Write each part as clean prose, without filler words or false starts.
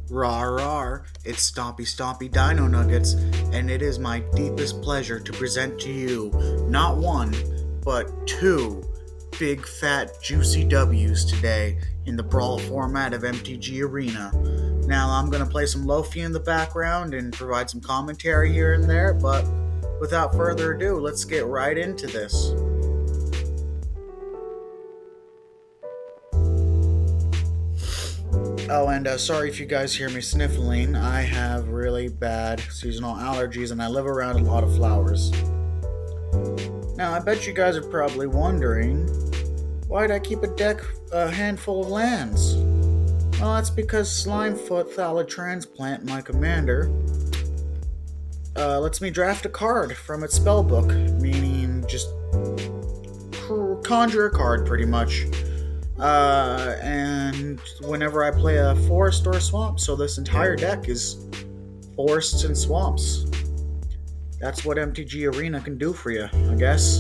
Rawr, it's StompyStompyDinoNuggets, and it is my deepest pleasure to present to you not one, but two big fat juicy W's today in the brawl format of MTG Arena. Now I'm going to play some Lofi in the background and provide some commentary here and there, but without further ado, let's get right into this. Oh, and sorry if you guys hear me sniffling. I have really bad seasonal allergies and I live around a lot of flowers. Now, I bet you guys are probably wondering, why'd I keep a handful of lands? Well, that's because Slimefoot Thallid Transplant, my commander, lets me draft a card from its spellbook, meaning just conjure a card pretty much. And whenever I play a forest or a swamp, so this entire deck is forests and swamps. That's what MTG Arena can do for you, I guess.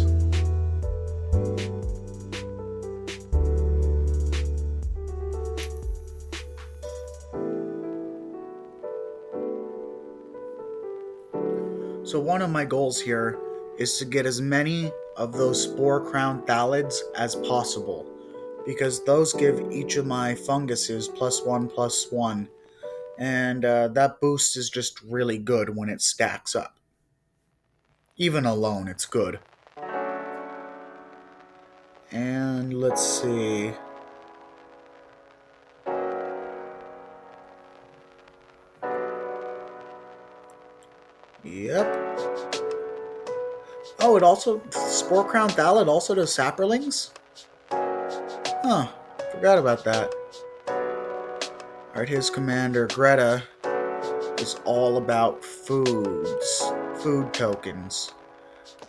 So one of my goals here is to get as many of those Spore Crown Thallids as possible, because those give each of my funguses +1/+1, and that boost is just really good when it stacks up. Even alone, it's good. And let's see. Yep. Oh, it also, Spore Crown Thallid also does Saprolings? Huh, forgot about that. Alright, his commander, Greta, is all about food tokens,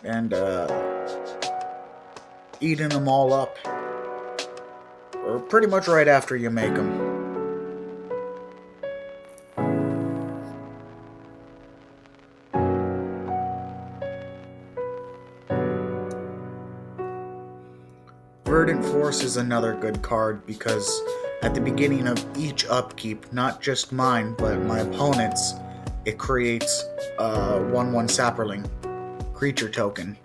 and eating them all up, or pretty much right after you make them. Verdant Force is another good card because at the beginning of each upkeep, not just mine, but my opponent's, it creates a 1/1 Saproling creature token.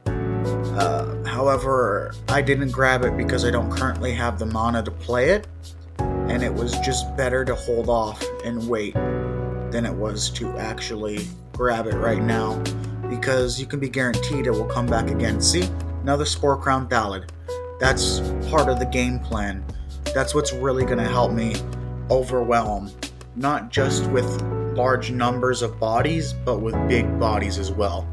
However, I didn't grab it because I don't currently have the mana to play it, and it was just better to hold off and wait than it was to actually grab it right now, because you can be guaranteed it will come back again. See? Another Spore Crown Thallid. That's part of the game plan. That's what's really going to help me overwhelm, not just with large numbers of bodies, but with big bodies as well.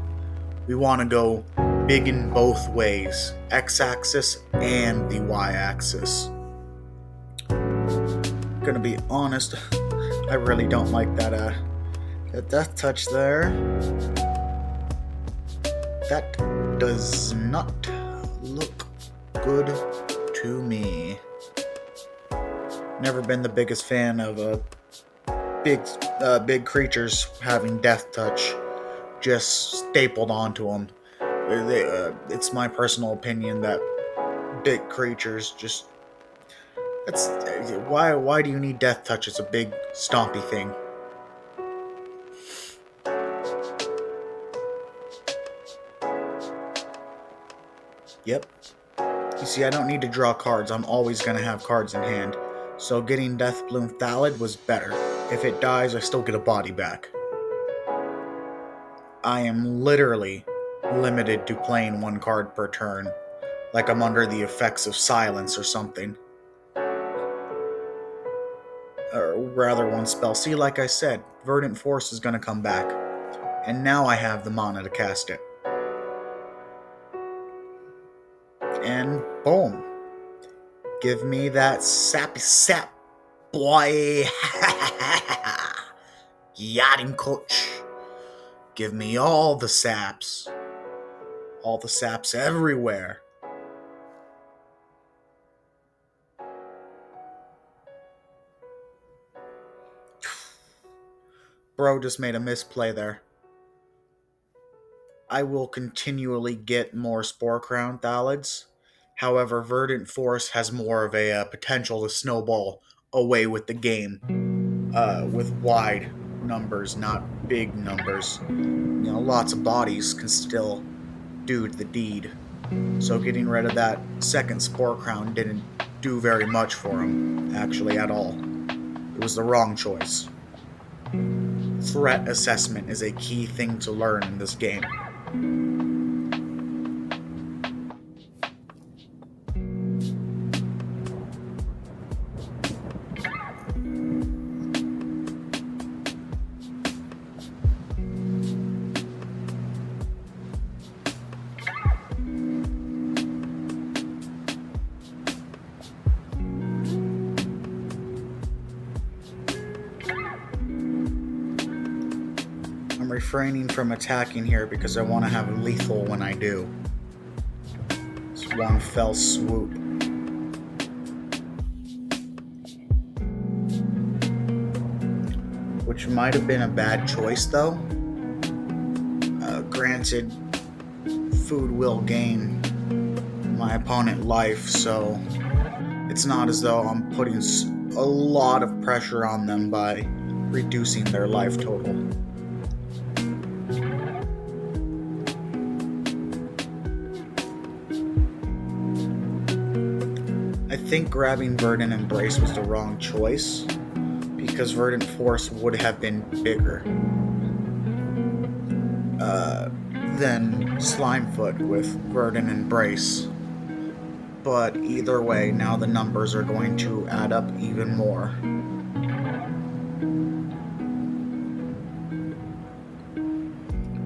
We want to go big in both ways, x-axis and the y-axis. Gonna be honest, I really don't like that death touch there. That does not look good to me. Never been the biggest fan of big creatures having death touch just stapled onto them. It's my personal opinion that big creatures just, that's why do you need death touch? It's a big stompy thing. Yep. You see, I don't need to draw cards. I'm always going to have cards in hand. So getting Deathbloom Thallid was better. If it dies, I still get a body back. I am literally limited to playing one card per turn. Like I'm under the effects of silence or something. Or rather, one spell. See, like I said, Verdant Force is going to come back. And now I have the mana to cast it. And boom. Give me that sappy sap, boy. Got him, coach. Give me all the saps. All the saps everywhere. Bro just made a misplay there. I will continually get more Spore Crown Thallids. However, Verdant Force has more of a potential to snowball away with the game. with wide numbers, not big numbers. Lots of bodies can still do the deed. So getting rid of that second spore crown didn't do very much for him, actually, at all. It was the wrong choice. Threat assessment is a key thing to learn in this game. I'm refraining from attacking here because I want to have lethal when I do. It's one fell swoop. Which might have been a bad choice though. Granted, food will gain my opponent life, so it's not as though I'm putting a lot of pressure on them by reducing their life total. I think grabbing Verdant Embrace was the wrong choice, because Verdant Force would have been bigger than Slimefoot with Verdant Embrace. But either way, now the numbers are going to add up even more.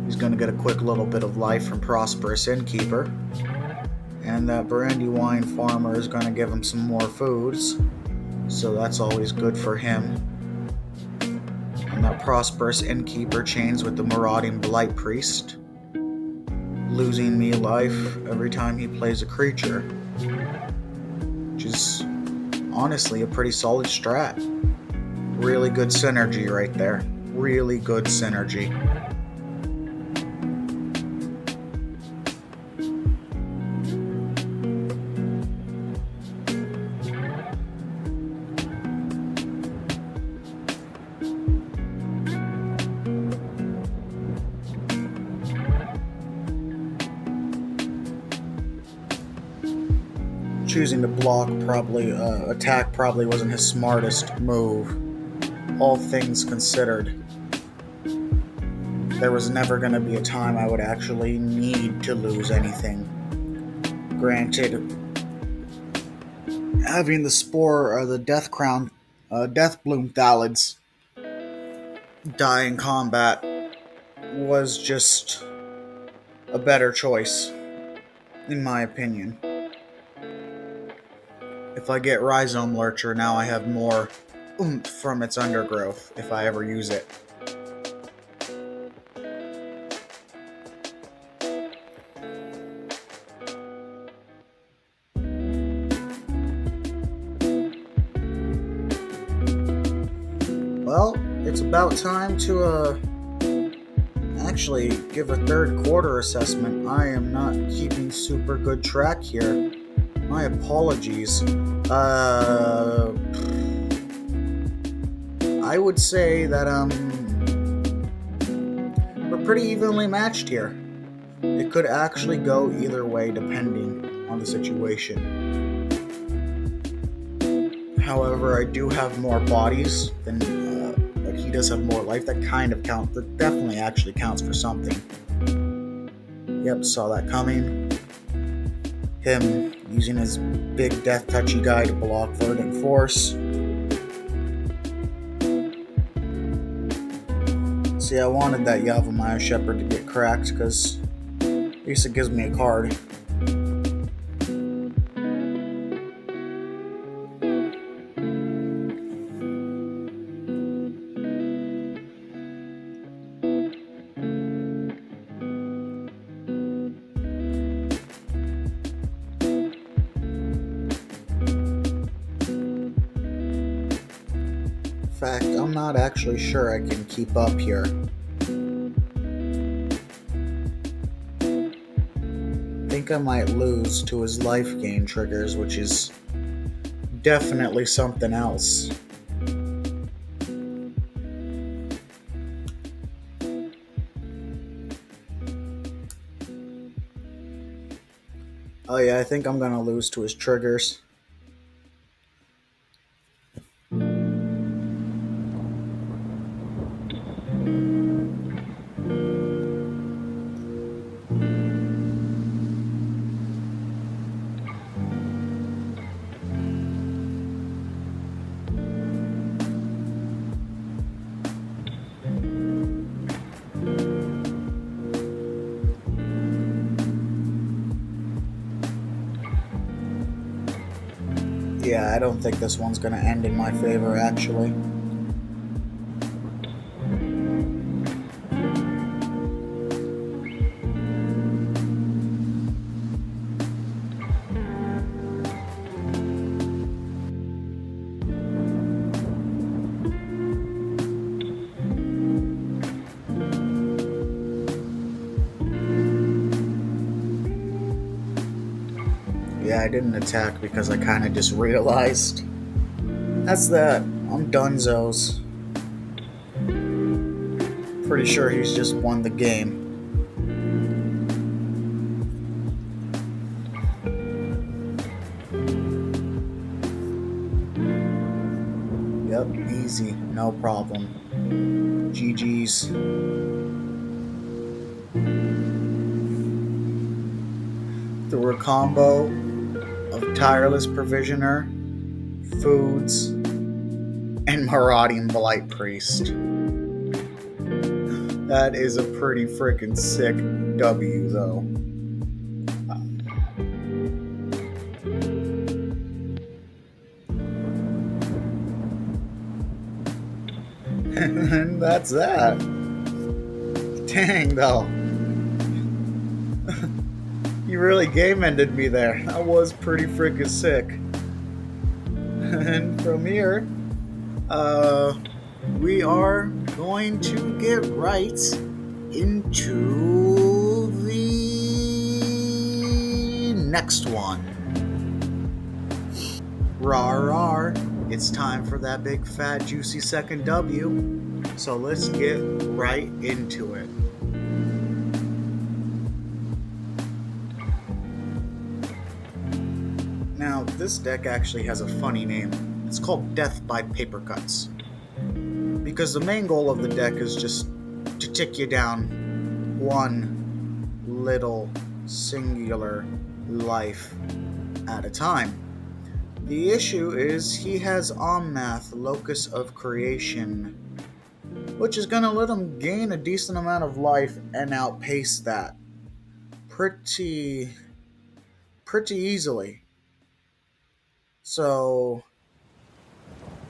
He's going to get a quick little bit of life from Prosperous Innkeeper. And that Brandywine Farmer is going to give him some more foods. So that's always good for him. And that Prosperous Innkeeper chains with the Marauding Blight Priest, losing me life every time he plays a creature. Which is honestly a pretty solid strat. Really good synergy right there. Really good synergy. Choosing to attack probably wasn't his smartest move, all things considered. There was never going to be a time I would actually need to lose anything. Granted, having the Spore or the Death Crown, Death Bloom Thalids die in combat was just a better choice, in my opinion. If I get Rhizome Lurcher, now I have more oomph from its undergrowth, if I ever use it. Well, it's about time to actually give a third quarter assessment. I am not keeping super good track here. My apologies. I would say that we're pretty evenly matched here. It could actually go either way depending on the situation. However, I do have more bodies than but he does have more life. That kind of counts. That definitely actually counts for something. Yep, saw that coming. Him using his big death touchy guy to block Verdant Force. See, I wanted that Yavimaya Shepherd to get cracked because at least it gives me a card. In fact, I'm not actually sure I can keep up here. I think I might lose to his life gain triggers, which is definitely something else. Oh yeah, I think I'm gonna lose to his triggers. Yeah, I don't think this one's gonna end in my favor, actually. Yeah, I didn't attack because I kind of just realized. That's that. I'm Dunzos. Pretty sure he's just won the game. Yep, easy, no problem. GG's. Through a combo of Tireless Provisioner, Foods, and Marauding Blight Priest. That is a pretty freaking sick W, though. And that's that. Dang, though. You really game ended me there. That was pretty freaking sick. And from here, we are going to get right into the next one. Rawr. It's time for that big fat juicy second W. So let's get right into it. Now, this deck actually has a funny name. It's called Death by Paper Cuts. Because the main goal of the deck is just to tick you down one little singular life at a time. The issue is he has Omnath, Locus of Creation, which is going to let him gain a decent amount of life and outpace that pretty easily. So,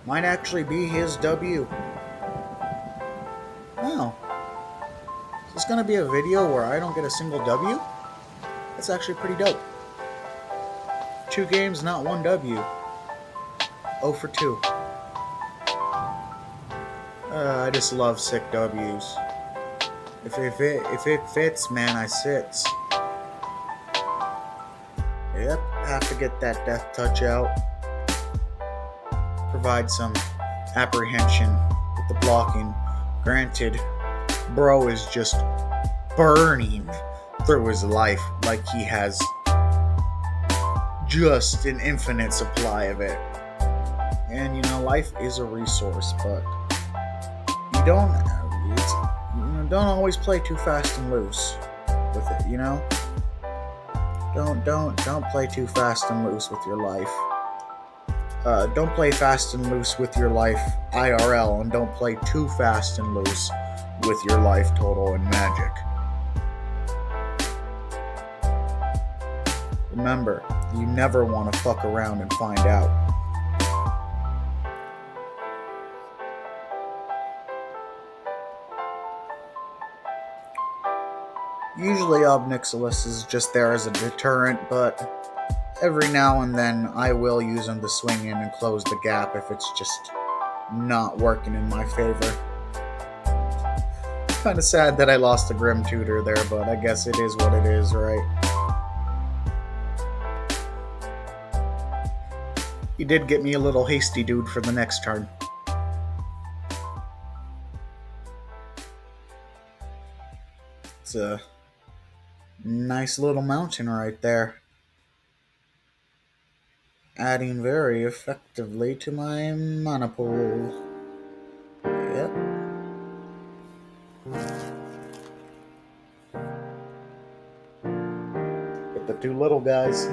might actually be his W. Oh. Is this going to be a video where I don't get a single W? That's actually pretty dope. 2 games, not 1 W. 0 for 2. I just love sick W's. If it fits, man, I sits. Yep, have to get that death touch out. Provide some apprehension with the blocking. Granted, bro is just burning through his life like he has just an infinite supply of it. And you know, life is a resource, but you don't always play too fast and loose with it, you know? Don't play too fast and loose with your life. Don't play fast and loose with your life IRL, and don't play too fast and loose with your life total and magic. Remember, you never want to fuck around and find out. Usually Nixilis is just there as a deterrent, but every now and then I will use him to swing in and close the gap if it's just not working in my favor. Kind of sad that I lost the Grim Tutor there, but I guess it is what it is, right? He did get me a little hasty dude for the next turn. It's a nice little mountain right there. adding very effectively to my mana pool. Yep. Get the two little guys.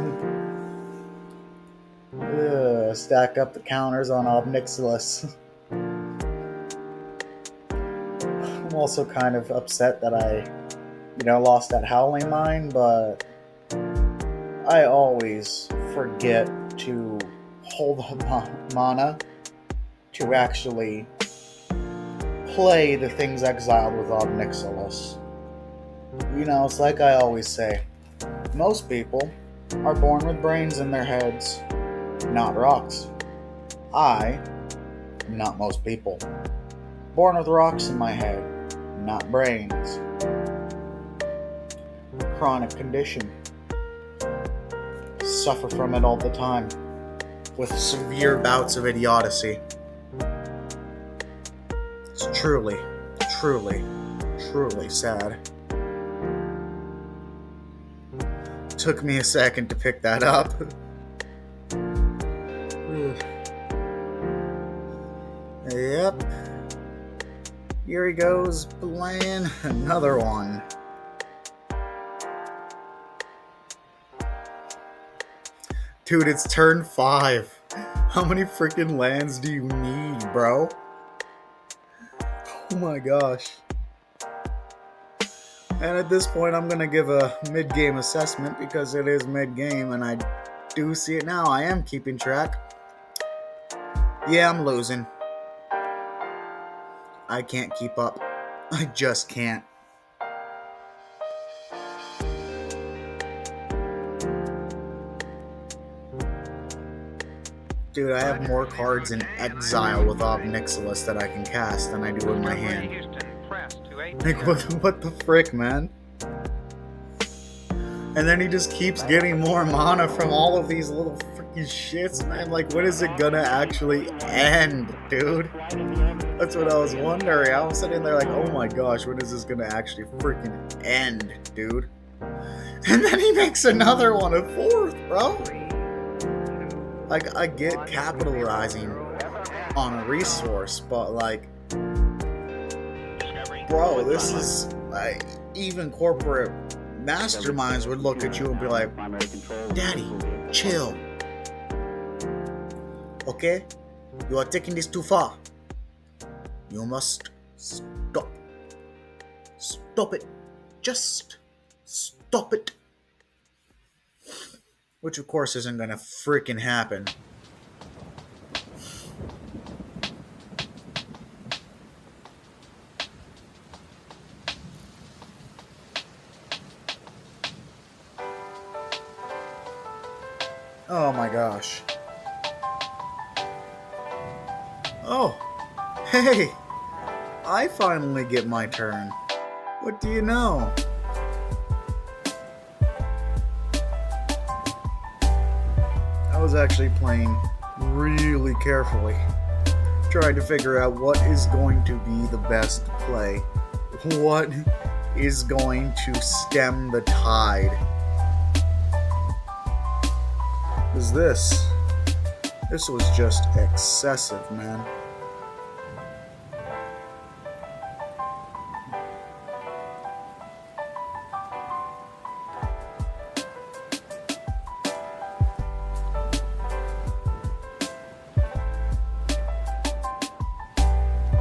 Stack up the counters on Nixilis. I'm also kind of upset that I, lost that Howling Mine, but I always forget to hold the mana to actually play the things exiled with Nixilis. It's like I always say, most people are born with brains in their heads, not rocks. I am not most people. Born with rocks in my head, not brains. Chronic condition. Suffer from it all the time, with severe bouts of idiocy. It's truly, truly, truly sad. Took me a second to pick that up. Yep. Here he goes, playing another one. Dude, it's turn 5. How many freaking lands do you need, bro? Oh my gosh. And at this point, I'm going to give a mid-game assessment because it is mid-game and I do see it now. I am keeping track. Yeah, I'm losing. I can't keep up. I just can't. Dude, I have more cards in exile with Nixilis that I can cast than I do in my hand. Like, what the frick, man? And then he just keeps getting more mana from all of these little freaking shits, man. Like, when is it gonna actually end, dude? That's what I was wondering. I was sitting there like, oh my gosh, when is this gonna actually freaking end, dude? And then he makes another one, a 4th, bro. Like, I get capitalizing on a resource, but like, bro, this is like, even corporate masterminds would look at you and be like, Daddy, chill. Okay? You are taking this too far. You must stop. Stop it. Just stop it. Which, of course, isn't gonna freaking happen. Oh my gosh. Oh, hey, I finally get my turn. What do you know? I was actually playing really carefully, trying to figure out what is going to be the best play. What is going to stem the tide? Is this was just excessive, man.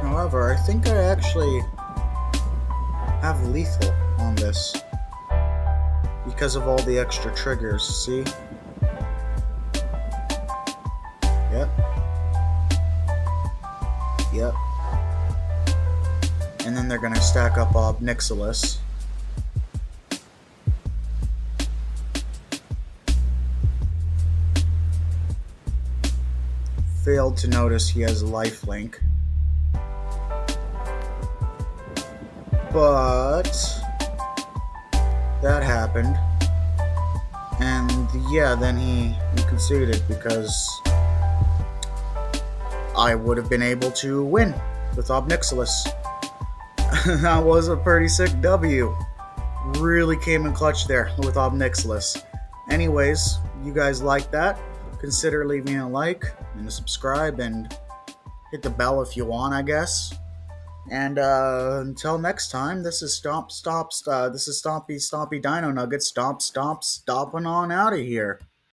However, I think I actually have lethal on this because of all the extra triggers, see? Yep. And then they're gonna stack up Nixilis. Failed to notice he has lifelink. But that happened. And yeah, then he conceded because I would have been able to win with Nixilis. That was a pretty sick W. Really came in clutch there with Nixilis. Anyways, you guys like that? consider leaving a like and a subscribe and hit the bell if you want, I guess. And until next time, this is Stompy Dino Nuggets. Stomping on out of here.